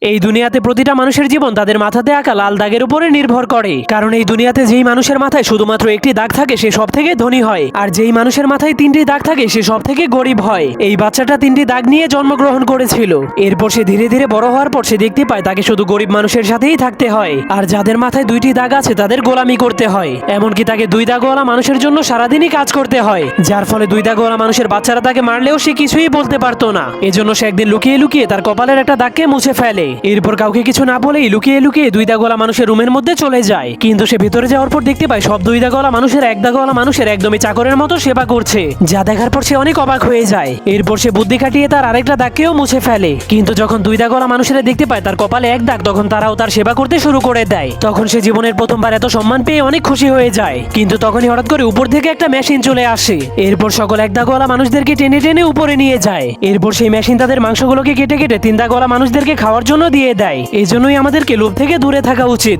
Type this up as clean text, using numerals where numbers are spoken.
এই দুনিয়াতে প্রতিটা মানুষের জীবন তাদের মাথাতে আঁকা লাল দাগের উপরে নির্ভর করে। কারণ এই দুনিয়াতে যেই মানুষের মাথায় শুধুমাত্র একটি দাগ থাকে সে সব থেকে ধনী হয়, আর যেই মানুষের মাথায় তিনটি দাগ থাকে সে সব থেকে গরিব হয়। এই বাচ্চাটা তিনটি দাগ নিয়ে জন্মগ্রহণ করেছিল। এরপর সে ধীরে ধীরে বড় হওয়ার পর সে দেখতে পায় তাকে শুধু গরিব মানুষের সাথেই থাকতে হয়, আর যাদের মাথায় দুইটি দাগ আছে তাদের গোলামি করতে হয়। এমনকি তাকে দুই দাগওয়ালা মানুষের জন্য সারাদিনই কাজ করতে হয়, যার ফলে দুই দাগওয়ালা মানুষের বাচ্চারা তাকে মারলেও সে কিছুই বলতে পারতো না। এজন্য সে একদিন লুকিয়ে লুকিয়ে তার কপালের একটা দাগকে মুছে ফেলে। এরপর কাউকে কিছু না বলেই লুকিয়ে লুকিয়ে দুই দাগওয়ালা মানুষের রুমের মধ্যে চলে যায়। কিন্তু সে ভিতরে যাওয়ার পর দেখতে পায় সব দুই দাগওয়ালা মানুষের এক দাগওয়ালা মানুষের একদমই চাকরের মতো সেবা করছে, যা দেখার পর সে অনেক অবাক হয়ে যায়। এরপর সে বুদ্ধি খাটিয়ে তার আরেকটা দাগকেও মুছে ফেলে। কিন্তু যখন দুই দাগওয়ালা মানুষেরা দেখতে পায় তার কপালে এক দাগ, তখন তারাও তার সেবা করতে শুরু করে দেয়। তখন সে জীবনের প্রথমবার এত সম্মান পেয়ে অনেক খুশি হয়ে যায়। কিন্তু তখনই হঠাৎ করে উপর থেকে একটা মেশিন চলে আসে। এরপর সকল এক দাগওয়ালা মানুষদেরকে টেনে টেনে উপরে নিয়ে যায়। এরপর সেই মেশিন তাদের মাংসগুলোকে কেটে কেটে তিন দাগওয়ালা মানুষদেরকে খাওয়ার জন্য দিয়ে দেয়। এই জন্যই আমাদেরকে লোভ থেকে দূরে থাকা উচিত।